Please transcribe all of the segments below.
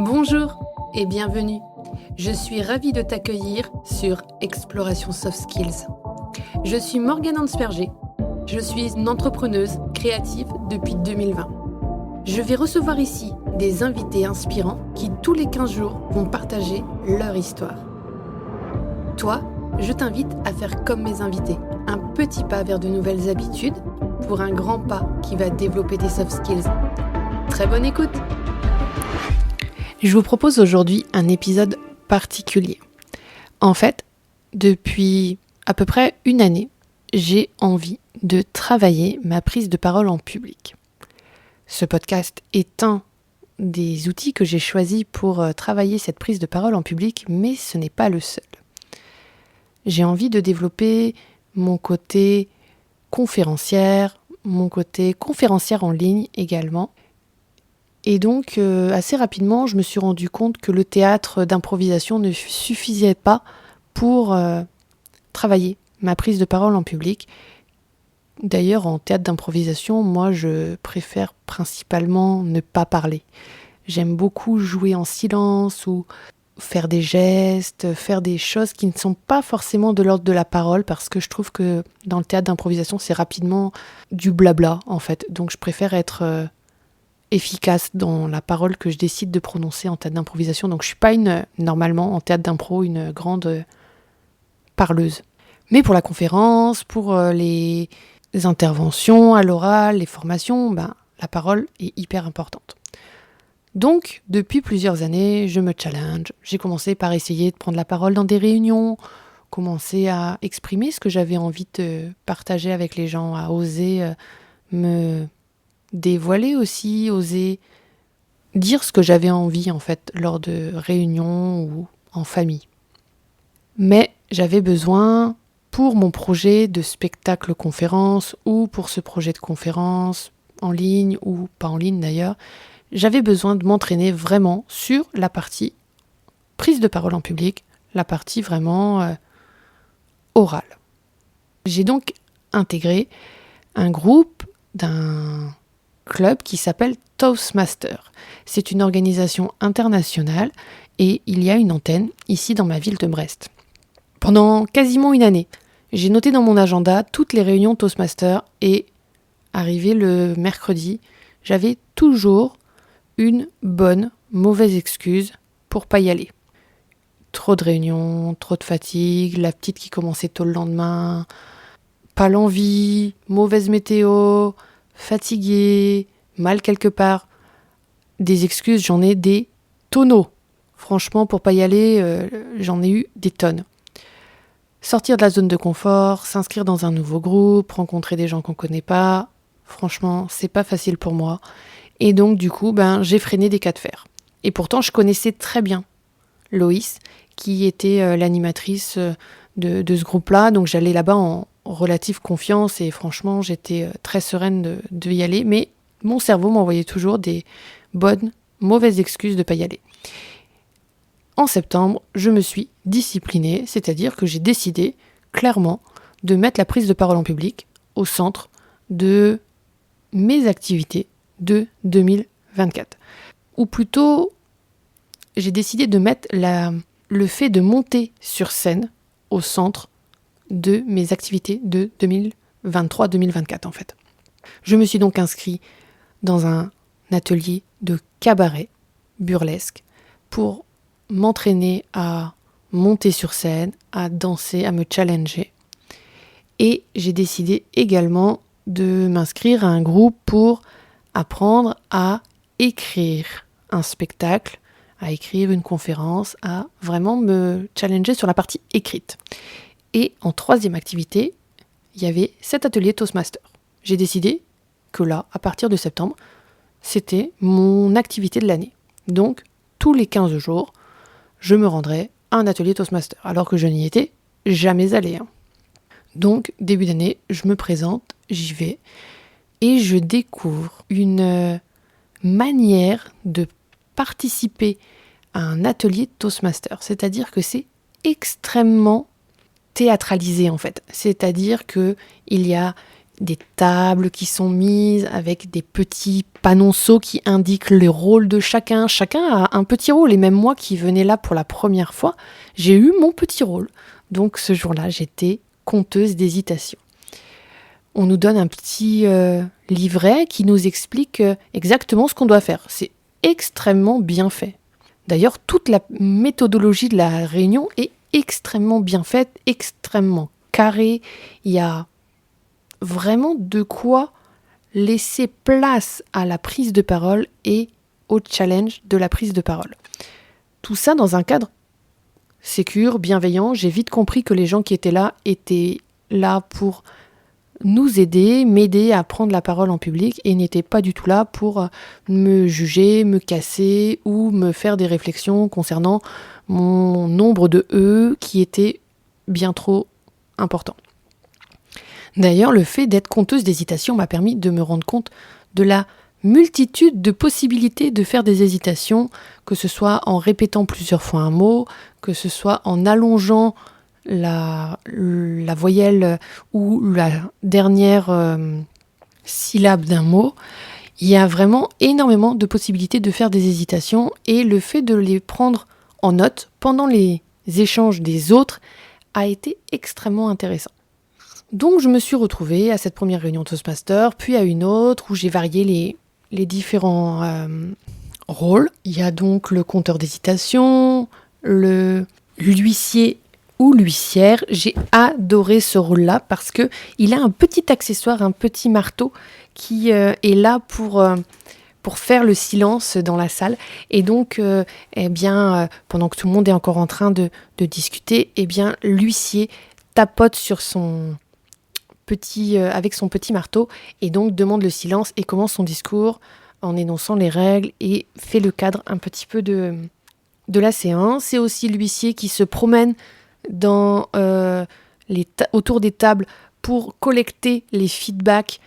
Bonjour et bienvenue. Je suis ravie de t'accueillir sur Exploration Soft Skills. Je suis Morgane Ansperger. Je suis une entrepreneuse créative depuis 2020. Je vais recevoir ici des invités inspirants qui tous les 15 jours vont partager leur histoire. Toi, je t'invite à faire comme mes invités, un petit pas vers de nouvelles habitudes pour un grand pas qui va développer tes soft skills. Très bonne écoute! Je vous propose aujourd'hui un épisode particulier. En fait, depuis à peu près une année, j'ai envie de travailler ma prise de parole en public. Ce podcast est un des outils que j'ai choisi pour travailler cette prise de parole en public, mais ce n'est pas le seul. J'ai envie de développer mon côté conférencière, mon côté conférencière en ligne également. Et donc, assez rapidement, je me suis rendu compte que le théâtre d'improvisation ne suffisait pas pour travailler ma prise de parole en public. D'ailleurs, en théâtre d'improvisation, moi, je préfère principalement ne pas parler. J'aime beaucoup jouer en silence ou faire des gestes, faire des choses qui ne sont pas forcément de l'ordre de la parole, parce que je trouve que dans le théâtre d'improvisation, c'est rapidement du blabla, en fait. Donc, je préfère être efficace dans la parole que je décide de prononcer en théâtre d'improvisation. Donc je suis pas normalement en théâtre d'impro une grande parleuse. Mais pour la conférence, pour les interventions à l'oral, les formations, la parole est hyper importante. Donc depuis plusieurs années, je me challenge. J'ai commencé par essayer de prendre la parole dans des réunions, commencer à exprimer ce que j'avais envie de partager avec les gens, à oser me dévoiler aussi, oser dire ce que j'avais envie en fait lors de réunions ou en famille. Mais j'avais besoin pour mon projet de spectacle conférence ou pour ce projet de conférence en ligne ou pas en ligne d'ailleurs, j'avais besoin de m'entraîner vraiment sur la partie prise de parole en public, la partie vraiment orale. J'ai donc intégré un groupe d'un club qui s'appelle Toastmaster. C'est une organisation internationale et il y a une antenne ici dans ma ville de Brest. Pendant quasiment une année, j'ai noté dans mon agenda toutes les réunions Toastmaster et arrivé le mercredi, j'avais toujours une bonne, mauvaise excuse pour pas y aller. Trop de réunions, trop de fatigue, la petite qui commençait tôt le lendemain, pas l'envie, mauvaise météo, fatigué, mal quelque part. Des excuses, j'en ai des tonneaux. Franchement, pour pas y aller, j'en ai eu des tonnes. Sortir de la zone de confort, s'inscrire dans un nouveau groupe, rencontrer des gens qu'on connaît pas, franchement, c'est pas facile pour moi. Et donc, du coup, j'ai freiné des cas de fer. Et pourtant, je connaissais très bien Loïs, qui était l'animatrice de ce groupe-là. Donc, j'allais là-bas en relative confiance et franchement, j'étais très sereine de y aller. Mais mon cerveau m'envoyait toujours des bonnes, mauvaises excuses de ne pas y aller. En septembre, je me suis disciplinée, c'est-à-dire que j'ai décidé clairement de mettre la prise de parole en public au centre de mes activités de 2024. Ou plutôt, j'ai décidé de mettre le fait de monter sur scène au centre de mes activités de 2023-2024 en fait. Je me suis donc inscrit dans un atelier de cabaret burlesque pour m'entraîner à monter sur scène, à danser, à me challenger. Et j'ai décidé également de m'inscrire à un groupe pour apprendre à écrire un spectacle, à écrire une conférence, à vraiment me challenger sur la partie écrite. Et en troisième activité, il y avait cet atelier Toastmaster. J'ai décidé que là, à partir de septembre, c'était mon activité de l'année. Donc, tous les 15 jours, je me rendrais à un atelier Toastmaster, alors que je n'y étais jamais allée. Donc, début d'année, je me présente, j'y vais, et je découvre une manière de participer à un atelier Toastmaster. C'est-à-dire que c'est extrêmement théâtralisé en fait. C'est-à-dire qu'il y a des tables qui sont mises avec des petits panonceaux qui indiquent le rôle de chacun. Chacun a un petit rôle et même moi qui venais là pour la première fois, j'ai eu mon petit rôle. Donc ce jour-là, j'étais conteuse d'hésitation. On nous donne un petit livret qui nous explique exactement ce qu'on doit faire. C'est extrêmement bien fait. D'ailleurs, toute la méthodologie de la réunion est extrêmement bien faite, extrêmement carrée. Il y a vraiment de quoi laisser place à la prise de parole et au challenge de la prise de parole. Tout ça dans un cadre sécure, bienveillant. J'ai vite compris que les gens qui étaient là pour nous aider, m'aider à prendre la parole en public et n'étaient pas du tout là pour me juger, me casser ou me faire des réflexions concernant mon nombre de E qui était bien trop important. D'ailleurs, le fait d'être conteuse d'hésitation m'a permis de me rendre compte de la multitude de possibilités de faire des hésitations, que ce soit en répétant plusieurs fois un mot, que ce soit en allongeant la voyelle ou la dernière syllabe d'un mot. Il y a vraiment énormément de possibilités de faire des hésitations et le fait de les prendre en note pendant les échanges des autres a été extrêmement intéressant. Donc je me suis retrouvée à cette première réunion Toastmaster, puis à une autre où j'ai varié les différents rôles. Il y a donc le compteur d'hésitation, l'huissier ou l'huissière. J'ai adoré ce rôle-là parce que il a un petit accessoire, un petit marteau qui est là pour faire le silence dans la salle. Et donc, pendant que tout le monde est encore en train de discuter, l'huissier tapote sur avec son petit marteau et donc demande le silence et commence son discours en énonçant les règles et fait le cadre un petit peu de la séance. C'est aussi l'huissier qui se promène autour des tables pour collecter les feedbacks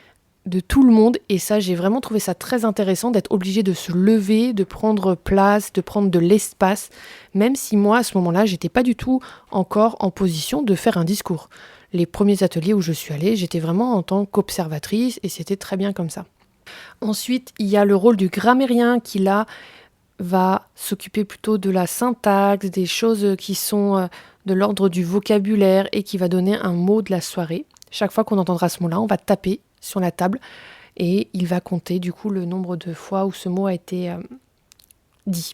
de tout le monde et ça, j'ai vraiment trouvé ça très intéressant d'être obligé de se lever, de prendre place, de prendre de l'espace, même si moi, à ce moment-là, j'étais pas du tout encore en position de faire un discours. Les premiers ateliers où je suis allée, j'étais vraiment en tant qu'observatrice et c'était très bien comme ça. Ensuite, il y a le rôle du grammairien qui, là, va s'occuper plutôt de la syntaxe, des choses qui sont de l'ordre du vocabulaire et qui va donner un mot de la soirée. Chaque fois qu'on entendra ce mot-là, on va taper sur la table et il va compter du coup le nombre de fois où ce mot a été dit.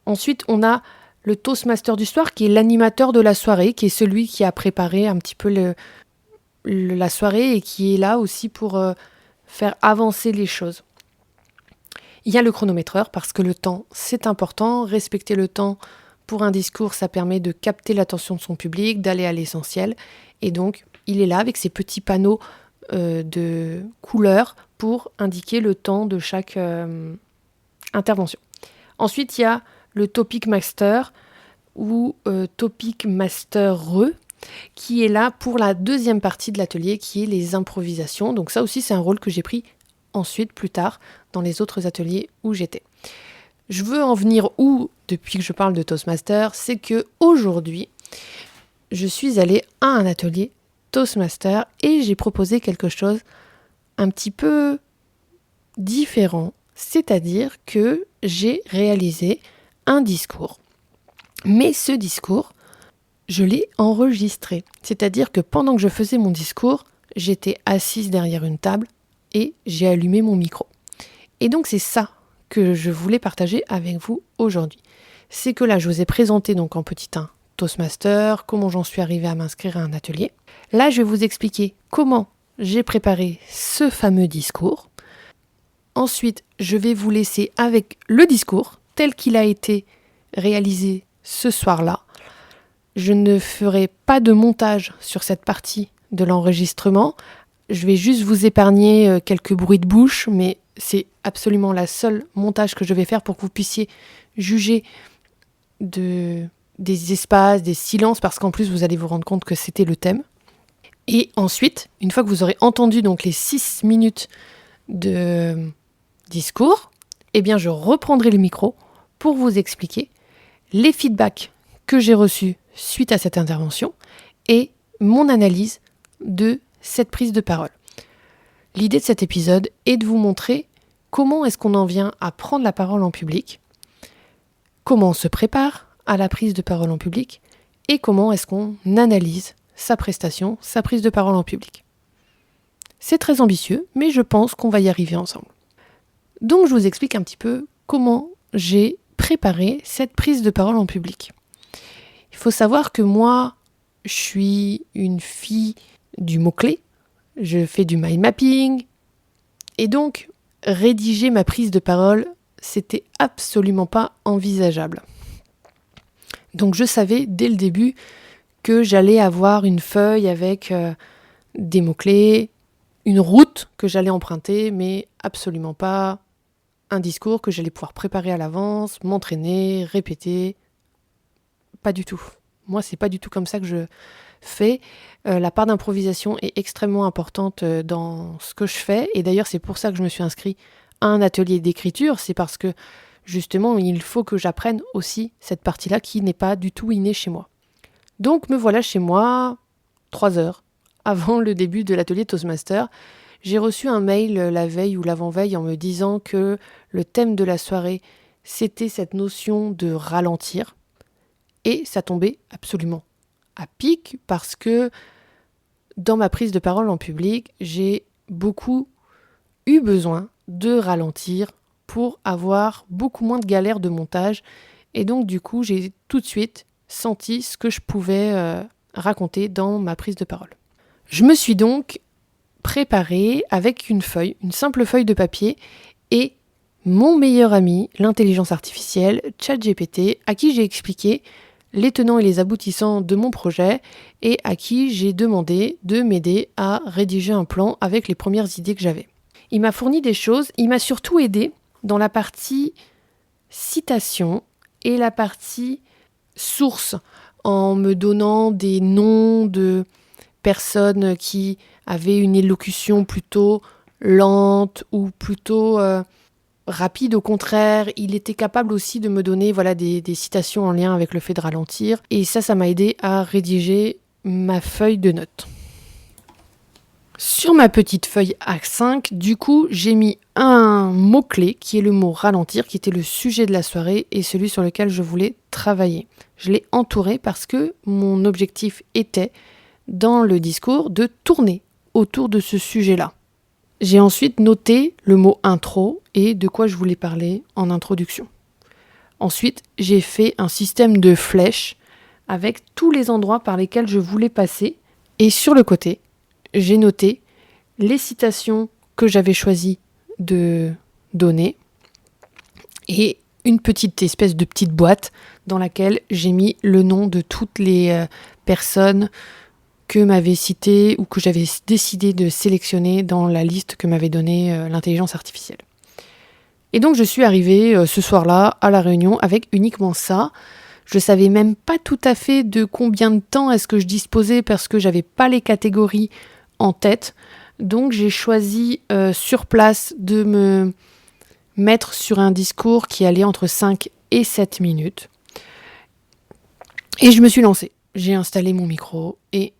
Ensuite, on a le Toastmaster du soir qui est l'animateur de la soirée, qui est celui qui a préparé un petit peu la soirée et qui est là aussi pour faire avancer les choses. Il y a le chronométreur parce que le temps, c'est important. Respecter le temps pour un discours, ça permet de capter l'attention de son public, d'aller à l'essentiel. Et donc, il est là avec ses petits panneaux de couleurs pour indiquer le temps de chaque intervention. Ensuite, il y a le Topic Master ou Topic Master qui est là pour la deuxième partie de l'atelier qui est les improvisations. Donc ça aussi, c'est un rôle que j'ai pris ensuite, plus tard, dans les autres ateliers où j'étais. Je veux en venir où, depuis que je parle de Toastmaster, c'est que aujourd'hui, je suis allée à un atelier Toastmaster et j'ai proposé quelque chose un petit peu différent, c'est-à-dire que j'ai réalisé un discours. Mais ce discours, je l'ai enregistré. C'est-à-dire que pendant que je faisais mon discours, j'étais assise derrière une table et j'ai allumé mon micro. Et donc c'est ça que je voulais partager avec vous aujourd'hui. C'est que là, je vous ai présenté donc en petit 1 Toastmaster, comment j'en suis arrivée à m'inscrire à un atelier. Là, je vais vous expliquer comment j'ai préparé ce fameux discours. Ensuite, je vais vous laisser avec le discours tel qu'il a été réalisé ce soir-là. Je ne ferai pas de montage sur cette partie de l'enregistrement. Je vais juste vous épargner quelques bruits de bouche, mais c'est absolument la seule montage que je vais faire pour que vous puissiez juger des espaces, des silences, parce qu'en plus, vous allez vous rendre compte que c'était le thème. Et ensuite, une fois que vous aurez entendu donc les 6 minutes de discours, eh bien, je reprendrai le micro pour vous expliquer les feedbacks que j'ai reçus suite à cette intervention et mon analyse de cette prise de parole. L'idée de cet épisode est de vous montrer comment est-ce qu'on en vient à prendre la parole en public, comment on se prépare à la prise de parole en public et comment est-ce qu'on analyse sa prestation, sa prise de parole en public. C'est très ambitieux, mais je pense qu'on va y arriver ensemble. Donc je vous explique un petit peu comment j'ai préparé cette prise de parole en public. Il faut savoir que moi, je suis une fille du mot-clé, je fais du mind mapping, et donc rédiger ma prise de parole, c'était absolument pas envisageable. Donc je savais dès le début que j'allais avoir une feuille avec des mots-clés, une route que j'allais emprunter, mais absolument pas un discours que j'allais pouvoir préparer à l'avance, m'entraîner, répéter. Pas du tout. Moi, c'est pas du tout comme ça que je fais. La part d'improvisation est extrêmement importante dans ce que je fais. Et d'ailleurs, c'est pour ça que je me suis inscrite à un atelier d'écriture. C'est parce que, justement, il faut que j'apprenne aussi cette partie-là qui n'est pas du tout innée chez moi. Donc, me voilà chez moi 3 heures avant le début de l'atelier Toastmaster. J'ai reçu un mail la veille ou l'avant-veille en me disant que le thème de la soirée, c'était cette notion de ralentir. Et ça tombait absolument à pic parce que dans ma prise de parole en public, j'ai beaucoup eu besoin de ralentir pour avoir beaucoup moins de galères de montage. Et donc du coup, j'ai tout de suite senti ce que je pouvais raconter dans ma prise de parole. Je me suis donc préparée avec une simple feuille de papier et mon meilleur ami, l'intelligence artificielle, ChatGPT, à qui j'ai expliqué les tenants et les aboutissants de mon projet et à qui j'ai demandé de m'aider à rédiger un plan avec les premières idées que j'avais. Il m'a fourni des choses, il m'a surtout aidé dans la partie citation et la partie source en me donnant des noms de personnes qui avaient une élocution plutôt lente ou plutôt rapide. Au contraire, il était capable aussi de me donner des citations en lien avec le fait de ralentir. Et ça m'a aidé à rédiger ma feuille de notes. Sur ma petite feuille A5, du coup, j'ai mis un mot-clé qui est le mot ralentir, qui était le sujet de la soirée et celui sur lequel je voulais travailler. Je l'ai entouré parce que mon objectif était, dans le discours, de tourner autour de ce sujet-là. J'ai ensuite noté le mot intro et de quoi je voulais parler en introduction. Ensuite, j'ai fait un système de flèches avec tous les endroits par lesquels je voulais passer. Et sur le côté, j'ai noté les citations que j'avais choisi de donner et une petite espèce de petite boîte dans laquelle j'ai mis le nom de toutes les personnes que m'avait cité ou que j'avais décidé de sélectionner dans la liste que m'avait donnée l'intelligence artificielle. Et donc je suis arrivée ce soir-là à la réunion avec uniquement ça. Je savais même pas tout à fait de combien de temps est-ce que je disposais parce que j'avais pas les catégories en tête. Donc j'ai choisi sur place de me mettre sur un discours qui allait entre 5 et 7 minutes. Et je me suis lancée. J'ai installé mon micro et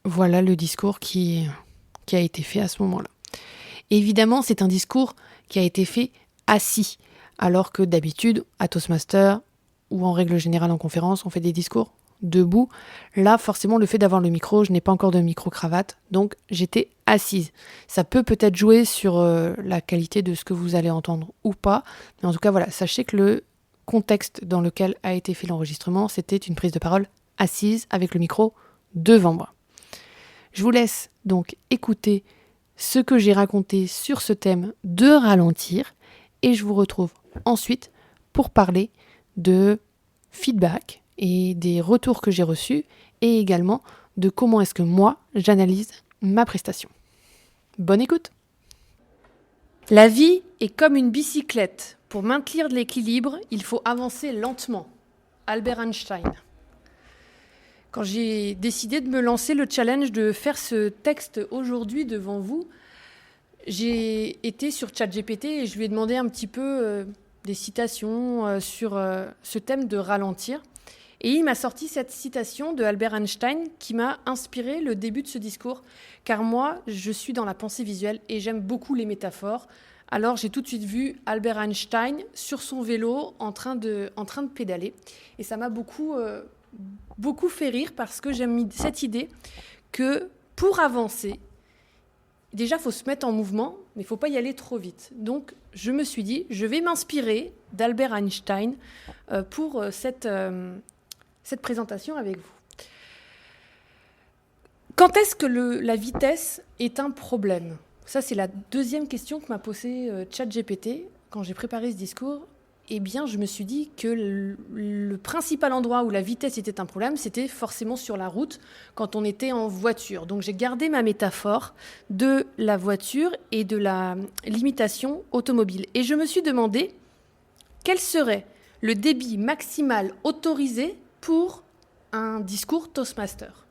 voilà le discours qui a été fait à ce moment-là. Évidemment, c'est un discours qui a été fait assis, alors que d'habitude, à Toastmaster ou en règle générale en conférence, on fait des discours debout. Là, forcément, le fait d'avoir le micro, je n'ai pas encore de micro-cravate, donc j'étais assise. Ça peut peut-être jouer sur la qualité de ce que vous allez entendre ou pas, mais en tout cas, voilà, sachez que le contexte dans lequel a été fait l'enregistrement, c'était une prise de parole assise avec le micro devant moi. Je vous laisse donc écouter ce que j'ai raconté sur ce thème de ralentir et je vous retrouve ensuite pour parler de feedback et des retours que j'ai reçus et également de comment est-ce que moi j'analyse ma prestation. Bonne écoute! La vie est comme une bicyclette. Pour maintenir de l'équilibre, il faut avancer lentement. Albert Einstein. Quand j'ai décidé de me lancer le challenge de faire ce texte aujourd'hui devant vous, j'ai été sur ChatGPT et je lui ai demandé un petit peu des citations sur ce thème de ralentir. Et il m'a sorti cette citation de Albert Einstein qui m'a inspiré le début de ce discours. Car moi, je suis dans la pensée visuelle et j'aime beaucoup les métaphores. Alors j'ai tout de suite vu Albert Einstein sur son vélo en train de pédaler. Et ça m'a beaucoup fait rire parce que j'aime cette idée que pour avancer, déjà il faut se mettre en mouvement, mais il ne faut pas y aller trop vite. Donc je me suis dit, je vais m'inspirer d'Albert Einstein pour cette présentation avec vous. Quand est-ce que la vitesse est un problème ? Ça, c'est la deuxième question que m'a posée ChatGPT quand j'ai préparé ce discours. Eh bien, je me suis dit que le principal endroit où la vitesse était un problème, c'était forcément sur la route, quand on était en voiture. Donc, j'ai gardé ma métaphore de la voiture et de la limitation automobile. Et je me suis demandé quel serait le débit maximal autorisé pour un discours Toastmaster.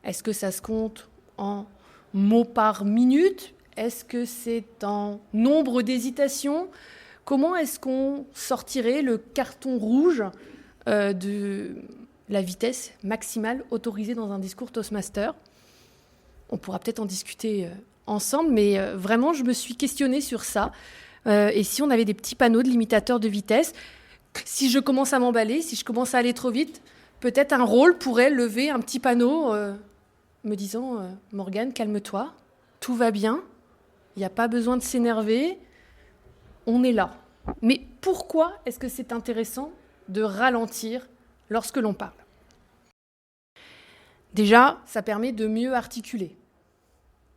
Est-ce que ça se compte en mots par minute ? Est-ce que c'est en nombre d'hésitations ? Comment est-ce qu'on sortirait le carton rouge de la vitesse maximale autorisée dans un discours Toastmaster ? On pourra peut-être en discuter ensemble, mais vraiment, je me suis questionnée sur ça. Et si on avait des petits panneaux de limitateurs de vitesse, si je commence à m'emballer, si je commence à aller trop vite, peut-être un rôle pourrait lever un petit panneau me disant « Morgane, calme-toi, tout va bien, il n'y a pas besoin de s'énerver, on est là ». Mais pourquoi est-ce que c'est intéressant de ralentir lorsque l'on parle ? Déjà, ça permet de mieux articuler.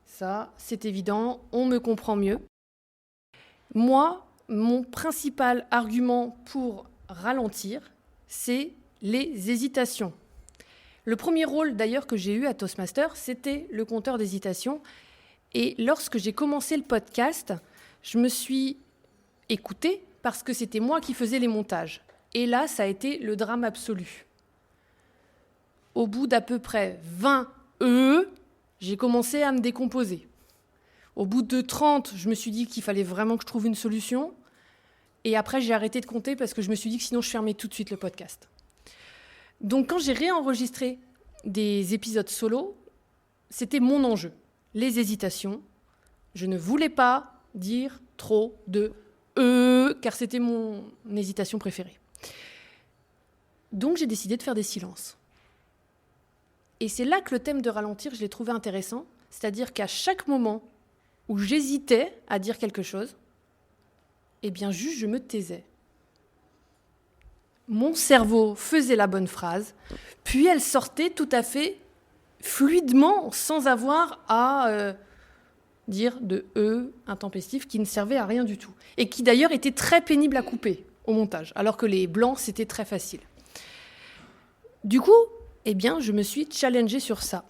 Ça, c'est évident, on me comprend mieux. Moi, mon principal argument pour ralentir, c'est les hésitations. Le premier rôle d'ailleurs que j'ai eu à Toastmaster, c'était le compteur d'hésitation. Et lorsque j'ai commencé le podcast, je me suis écoutée parce que c'était moi qui faisais les montages. Et là, ça a été le drame absolu. Au bout d'à peu près 20 j'ai commencé à me décomposer. Au bout de 30, je me suis dit qu'il fallait vraiment que je trouve une solution. Et après, j'ai arrêté de compter parce que je me suis dit que sinon, je fermais tout de suite le podcast. Donc, quand j'ai réenregistré des épisodes solo, c'était mon enjeu. Les hésitations. Je ne voulais pas dire trop de car c'était mon hésitation préférée. Donc, j'ai décidé de faire des silences. Et c'est là que le thème de ralentir, je l'ai trouvé intéressant. C'est-à-dire qu'à chaque moment où j'hésitais à dire quelque chose, eh bien, juste, je me taisais. Mon cerveau faisait la bonne phrase, puis elle sortait tout à fait fluidement, sans avoir à dire de intempestif qui ne servait à rien du tout. Et qui d'ailleurs était très pénible à couper au montage, alors que les blancs, c'était très facile. Du coup, eh bien, je me suis challengée sur ça.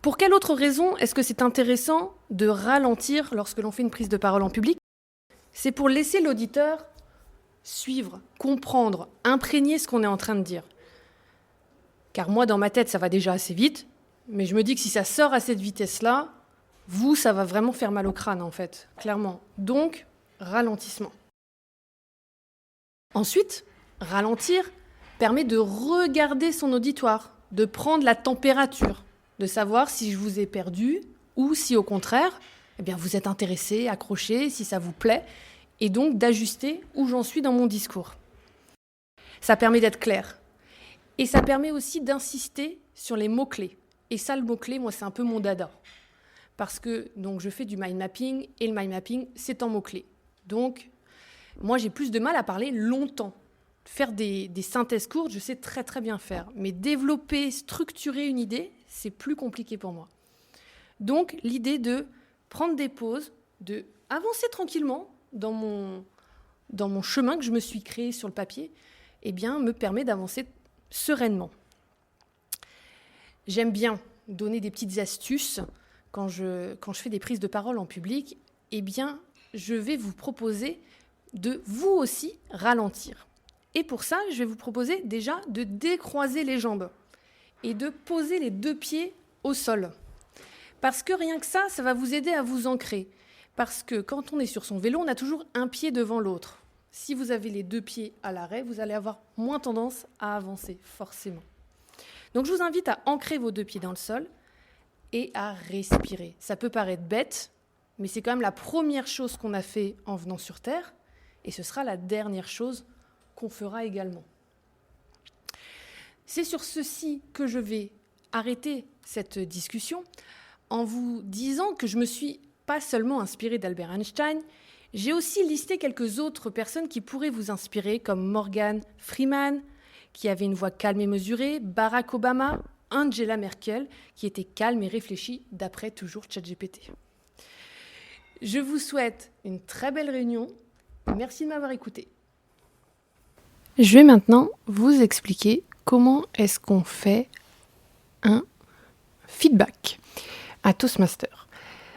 Pour quelle autre raison est-ce que c'est intéressant de ralentir lorsque l'on fait une prise de parole en public ? C'est pour laisser l'auditeur suivre, comprendre, imprégner ce qu'on est en train de dire. Car moi, dans ma tête, ça va déjà assez vite, mais je me dis que si ça sort à cette vitesse-là, ça va vraiment faire mal au crâne, en fait, clairement. Donc, ralentissement. Ensuite, ralentir permet de regarder son auditoire, de prendre la température, de savoir si je vous ai perdu ou si, au contraire, eh bien, vous êtes intéressé, accroché, si ça vous plaît, et donc d'ajuster où j'en suis dans mon discours. Ça permet d'être clair. Et ça permet aussi d'insister sur les mots-clés. Et ça, le mot-clé, moi, c'est un peu mon dada. Parce que donc, je fais du mind mapping, et le mind mapping, c'est en mots-clés. Donc, moi, j'ai plus de mal à parler longtemps. Faire des synthèses courtes, je sais très, très bien faire. Mais développer, structurer une idée, c'est plus compliqué pour moi. Donc, l'idée de prendre des pauses, de avancer tranquillement dans mon chemin que je me suis créé sur le papier, eh bien, me permet d'avancer sereinement. J'aime bien donner des petites astuces quand je fais des prises de parole en public. Eh bien, je vais vous proposer de vous aussi ralentir. Et pour ça, je vais vous proposer déjà de décroiser les jambes et de poser les 2 pieds au sol. Parce que rien que ça va vous aider à vous ancrer. Parce que quand on est sur son vélo, on a toujours un pied devant l'autre. si vous avez les 2 pieds à l'arrêt, vous allez avoir moins tendance à avancer, forcément. Donc je vous invite à ancrer vos 2 pieds dans le sol et à respirer. Ça peut paraître bête, mais c'est quand même la première chose qu'on a fait en venant sur Terre, et ce sera la dernière chose qu'on fera également. C'est sur ceci que je vais arrêter cette discussion en vous disant que je me suis pas seulement inspirée d'Albert Einstein, j'ai aussi listé quelques autres personnes qui pourraient vous inspirer, comme Morgan Freeman, qui avait une voix calme et mesurée, Barack Obama, Angela Merkel, qui était calme et réfléchie, d'après toujours ChatGPT. Je vous souhaite une très belle réunion. Merci de m'avoir écouté. Je vais maintenant vous expliquer comment est-ce qu'on fait un feedback à Toastmaster.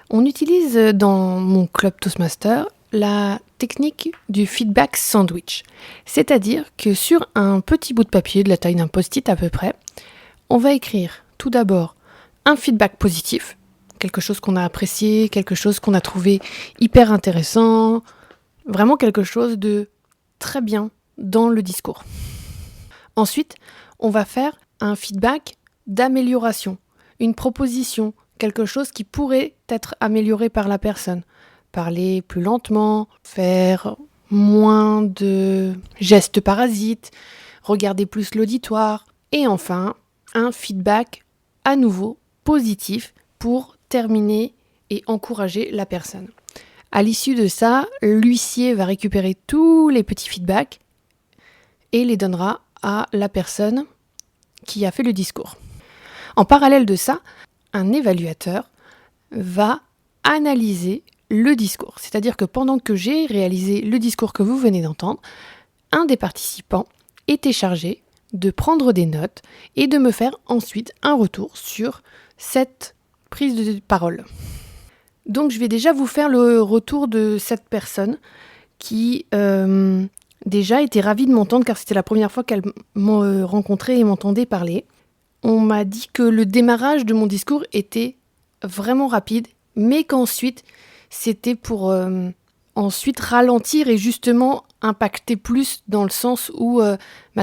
On utilise dans mon club Toastmaster la technique du feedback sandwich. C'est-à-dire que sur un petit bout de papier de la taille d'un post-it à peu près, on va écrire tout d'abord un feedback positif, quelque chose qu'on a apprécié, quelque chose qu'on a trouvé hyper intéressant, vraiment quelque chose de très bien dans le discours. Ensuite, on va faire un feedback d'amélioration, une proposition, quelque chose qui pourrait être amélioré par la personne. Parler plus lentement, faire moins de gestes parasites, regarder plus l'auditoire. Et enfin, un feedback à nouveau positif pour terminer et encourager la personne. À l'issue de ça, l'huissier va récupérer tous les petits feedbacks et les donnera à la personne qui a fait le discours. En parallèle de ça, un évaluateur va analyser le discours. C'est-à-dire que pendant que j'ai réalisé le discours que vous venez d'entendre, un des participants était chargé de prendre des notes et de me faire ensuite un retour sur cette prise de parole. Donc je vais déjà vous faire le retour de cette personne qui déjà était ravie de m'entendre car c'était la première fois qu'elle m'a rencontré et m'entendait parler. On m'a dit que le démarrage de mon discours était vraiment rapide, mais qu'ensuite c'était pour ensuite ralentir et justement impacter plus dans le sens où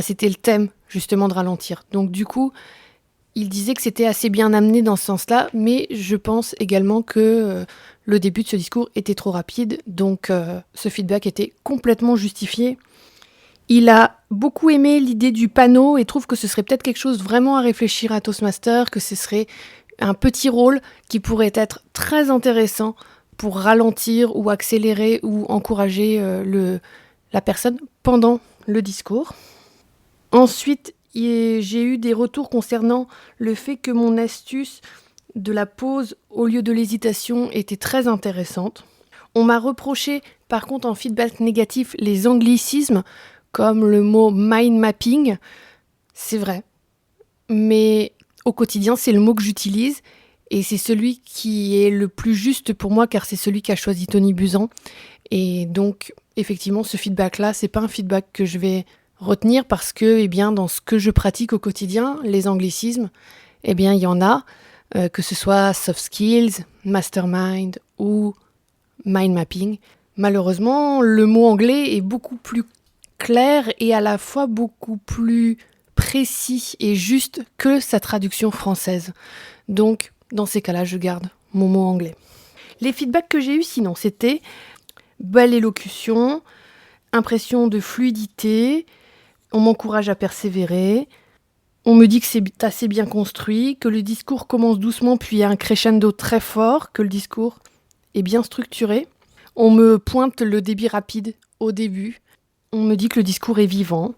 c'était le thème justement de ralentir. Donc du coup, il disait que c'était assez bien amené dans ce sens-là, mais je pense également que le début de ce discours était trop rapide, donc ce feedback était complètement justifié. Il a beaucoup aimé l'idée du panneau et trouve que ce serait peut-être quelque chose vraiment à réfléchir à Toastmaster, que ce serait un petit rôle qui pourrait être très intéressant pour ralentir ou accélérer ou encourager la personne pendant le discours. Ensuite, j'ai eu des retours concernant le fait que mon astuce de la pause au lieu de l'hésitation était très intéressante. On m'a reproché, par contre, en feedback négatif, les anglicismes, comme le mot mind mapping. C'est vrai. Mais au quotidien, c'est le mot que j'utilise et c'est celui qui est le plus juste pour moi car c'est celui qu'a choisi Tony Buzan. Et donc, effectivement, ce feedback-là, c'est pas un feedback que je vais retenir parce que, dans ce que je pratique au quotidien, les anglicismes, il y en a, que ce soit soft skills, mastermind ou mind mapping. Malheureusement, le mot anglais est beaucoup plus clair et à la fois beaucoup plus précis et juste que sa traduction française. Donc, dans ces cas-là, je garde mon mot anglais. Les feedbacks que j'ai eus sinon, c'était belle élocution, impression de fluidité, on m'encourage à persévérer, on me dit que c'est assez bien construit, que le discours commence doucement puis il y a un crescendo très fort, que le discours est bien structuré. On me pointe le débit rapide au début. On me dit que le discours est vivant,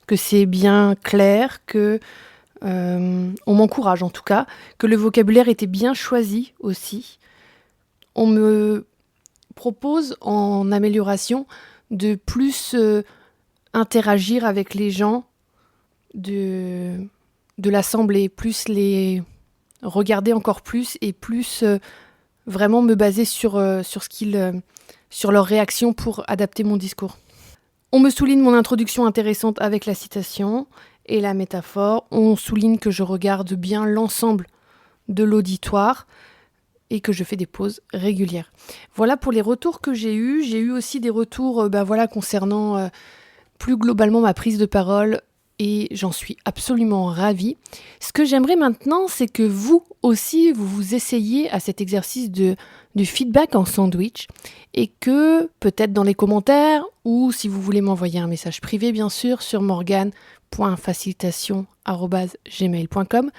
que c'est bien clair, que on m'encourage en tout cas, que le vocabulaire était bien choisi aussi. On me propose en amélioration de plus interagir avec les gens de l'assemblée, plus les regarder encore plus et plus vraiment me baser sur leur réaction pour adapter mon discours. On me souligne mon introduction intéressante avec la citation et la métaphore. On souligne que je regarde bien l'ensemble de l'auditoire et que je fais des pauses régulières. Voilà pour les retours que j'ai eus. J'ai eu aussi des retours concernant plus globalement ma prise de parole et j'en suis absolument ravie. Ce que j'aimerais maintenant, c'est que vous aussi, vous essayiez à cet exercice du feedback en sandwich et que peut-être dans les commentaires ou si vous voulez m'envoyer un message privé bien sûr sur morgane.facilitation@gmail.com,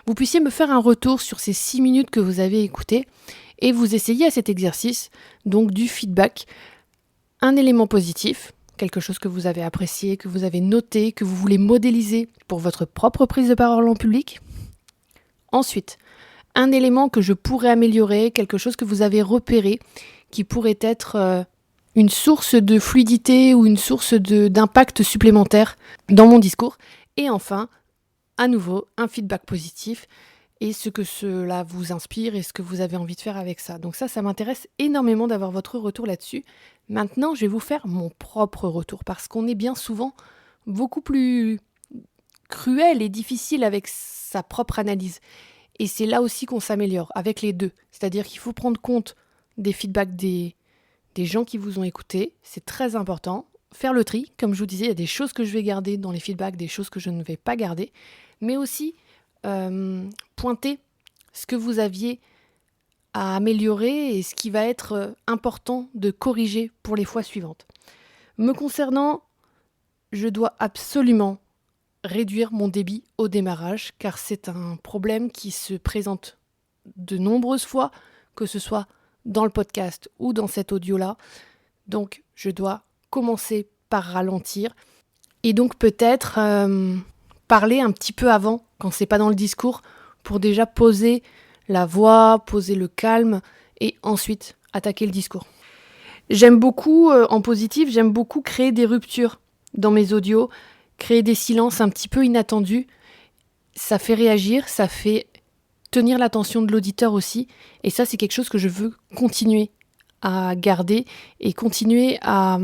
vous puissiez me faire un retour sur ces 6 minutes que vous avez écoutées et vous essayez à cet exercice, donc du feedback, un élément positif, quelque chose que vous avez apprécié, que vous avez noté, que vous voulez modéliser pour votre propre prise de parole en public. Ensuite, un élément que je pourrais améliorer, quelque chose que vous avez repéré, qui pourrait être une source de fluidité ou une source d'impact supplémentaire dans mon discours. Et enfin, à nouveau, un feedback positif et ce que cela vous inspire et ce que vous avez envie de faire avec ça. Donc ça m'intéresse énormément d'avoir votre retour là-dessus. Maintenant, je vais vous faire mon propre retour parce qu'on est bien souvent beaucoup plus cruel et difficile avec sa propre analyse. Et c'est là aussi qu'on s'améliore, avec les deux. C'est-à-dire qu'il faut prendre compte des feedbacks des gens qui vous ont écouté, c'est très important. Faire le tri, comme je vous disais, il y a des choses que je vais garder dans les feedbacks, des choses que je ne vais pas garder, mais aussi pointer ce que vous aviez à améliorer et ce qui va être important de corriger pour les fois suivantes. Me concernant, je dois absolument réduire mon débit au démarrage, car c'est un problème qui se présente de nombreuses fois, que ce soit dans le podcast ou dans cet audio-là. Donc, je dois commencer par ralentir et donc peut-être parler un petit peu avant, quand c'est pas dans le discours, pour déjà poser la voix, poser le calme et ensuite attaquer le discours. J'aime beaucoup, en positif, j'aime beaucoup créer des ruptures dans mes audios, créer des silences un petit peu inattendus. Ça fait réagir, ça fait tenir l'attention de l'auditeur aussi. Et ça, c'est quelque chose que je veux continuer à garder et continuer à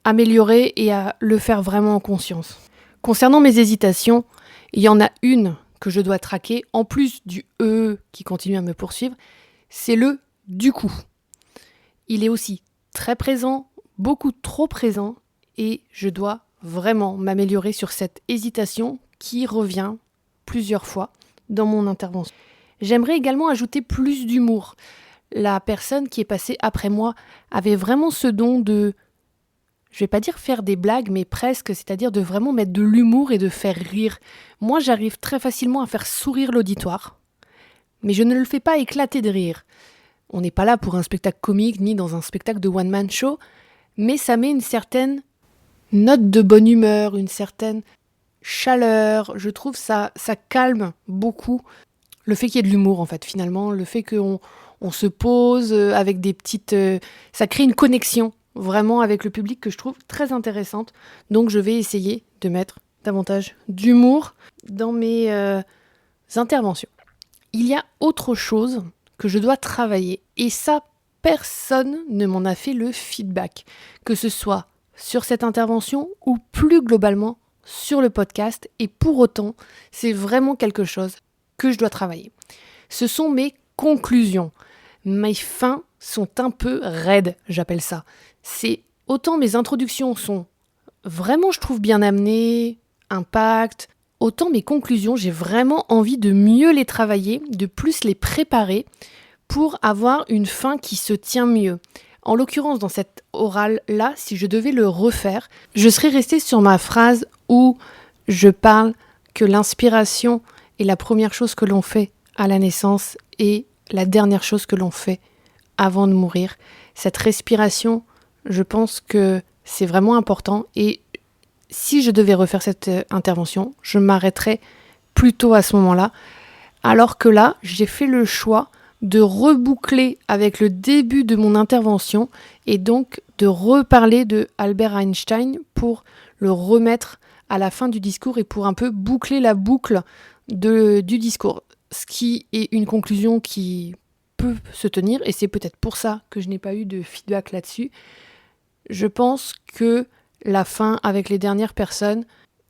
améliorer et à le faire vraiment en conscience. Concernant mes hésitations, il y en a une que je dois traquer, en plus du « qui continue à me poursuivre, c'est le « du coup ». Il est aussi très présent, beaucoup trop présent, et je dois vraiment m'améliorer sur cette hésitation qui revient plusieurs fois dans mon intervention. J'aimerais également ajouter plus d'humour. La personne qui est passée après moi avait vraiment ce don de, je vais pas dire faire des blagues, mais presque, c'est-à-dire de vraiment mettre de l'humour et de faire rire. Moi, j'arrive très facilement à faire sourire l'auditoire, mais je ne le fais pas éclater de rire. On n'est pas là pour un spectacle comique, ni dans un spectacle de one-man show, mais ça met une certaine note de bonne humeur, une certaine chaleur. Je trouve ça calme beaucoup le fait qu'il y ait de l'humour, en fait, finalement. Le fait qu'on se pose avec des petites... ça crée une connexion, vraiment, avec le public que je trouve très intéressante. Donc, je vais essayer de mettre davantage d'humour dans mes interventions. Il y a autre chose que je dois travailler. Et ça, personne ne m'en a fait le feedback. Que ce soit sur cette intervention ou plus globalement sur le podcast. Et pour autant, c'est vraiment quelque chose que je dois travailler. Ce sont mes conclusions. Mes fins sont un peu raides, j'appelle ça. C'est autant mes introductions sont vraiment, je trouve, bien amenées, impact, autant mes conclusions, j'ai vraiment envie de mieux les travailler, de plus les préparer pour avoir une fin qui se tient mieux. En l'occurrence, dans cet oral-là, si je devais le refaire, je serais restée sur ma phrase où je parle que l'inspiration est la première chose que l'on fait à la naissance et la dernière chose que l'on fait avant de mourir. Cette respiration, je pense que c'est vraiment important et si je devais refaire cette intervention, je m'arrêterais plutôt à ce moment-là. Alors que là, j'ai fait le choix de reboucler avec le début de mon intervention et donc de reparler de Albert Einstein pour le remettre à la fin du discours et pour un peu boucler la boucle du discours. Ce qui est une conclusion qui peut se tenir et c'est peut-être pour ça que je n'ai pas eu de feedback là-dessus. Je pense que la fin avec les dernières personnes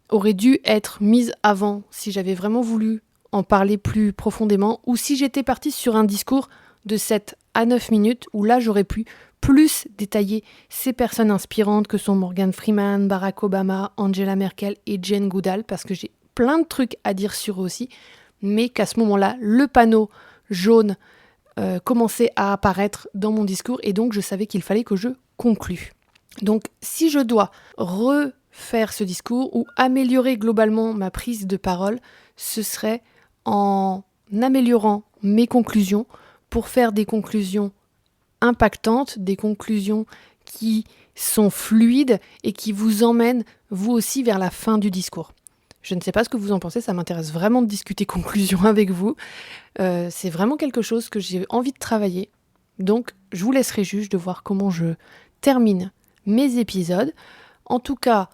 aurait dû être mise avant si j'avais vraiment voulu en parler plus profondément ou si j'étais partie sur un discours de 7 à 9 minutes où là, j'aurais pu plus détailler ces personnes inspirantes que sont Morgan Freeman, Barack Obama, Angela Merkel et Jane Goodall, parce que j'ai plein de trucs à dire sur eux aussi, mais qu'à ce moment-là, le panneau jaune commençait à apparaître dans mon discours et donc je savais qu'il fallait que je conclue. Donc si je dois refaire ce discours ou améliorer globalement ma prise de parole, ce serait en améliorant mes conclusions pour faire des conclusions impactantes, des conclusions qui sont fluides et qui vous emmènent vous aussi vers la fin du discours. Je ne sais pas ce que vous en pensez, ça m'intéresse vraiment de discuter conclusion avec vous. C'est vraiment quelque chose que j'ai envie de travailler. Donc, je vous laisserai juge de voir comment je termine mes épisodes. En tout cas,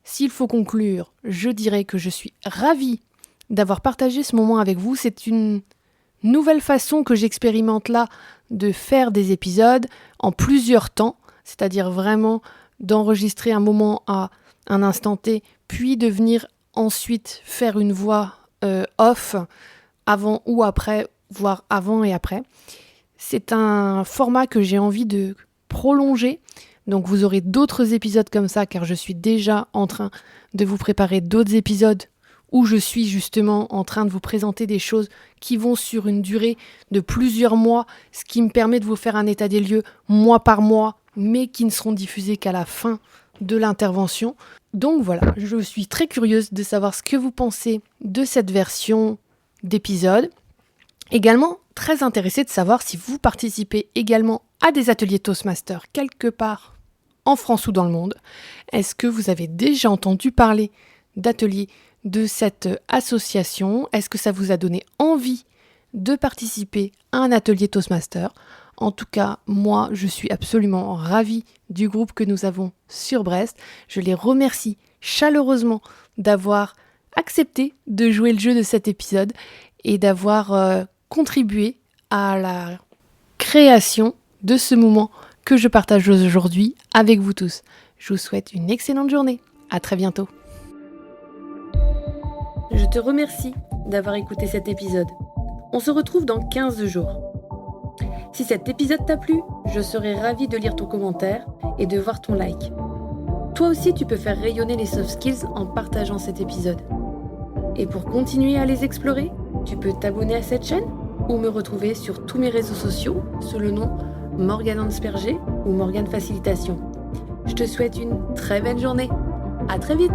s'il faut conclure, je dirais que je suis ravie d'avoir partagé ce moment avec vous. C'est une nouvelle façon que j'expérimente là de faire des épisodes en plusieurs temps, c'est-à-dire vraiment d'enregistrer un moment à un instant T, puis de venir ensuite faire une voix off avant ou après, voire avant et après. C'est un format que j'ai envie de prolonger, donc vous aurez d'autres épisodes comme ça car je suis déjà en train de vous préparer d'autres épisodes où je suis justement en train de vous présenter des choses qui vont sur une durée de plusieurs mois, ce qui me permet de vous faire un état des lieux mois par mois, mais qui ne seront diffusés qu'à la fin de l'intervention. Donc voilà, je suis très curieuse de savoir ce que vous pensez de cette version d'épisode. Également, très intéressée de savoir si vous participez également à des ateliers Toastmaster quelque part en France ou dans le monde. Est-ce que vous avez déjà entendu parler d'ateliers de cette association? Est-ce que ça vous a donné envie de participer à un atelier Toastmaster? En tout cas, moi, je suis absolument ravie du groupe que nous avons sur Brest. Je les remercie chaleureusement d'avoir accepté de jouer le jeu de cet épisode et d'avoir contribué à la création de ce moment que je partage aujourd'hui avec vous tous. Je vous souhaite une excellente journée. À très bientôt. Je te remercie d'avoir écouté cet épisode. On se retrouve dans 15 jours. Si cet épisode t'a plu, je serai ravie de lire ton commentaire et de voir ton like. Toi aussi, tu peux faire rayonner les soft skills en partageant cet épisode. Et pour continuer à les explorer, tu peux t'abonner à cette chaîne ou me retrouver sur tous mes réseaux sociaux sous le nom Morgane Ansperger ou Morgane Facilitation. Je te souhaite une très belle journée. À très vite!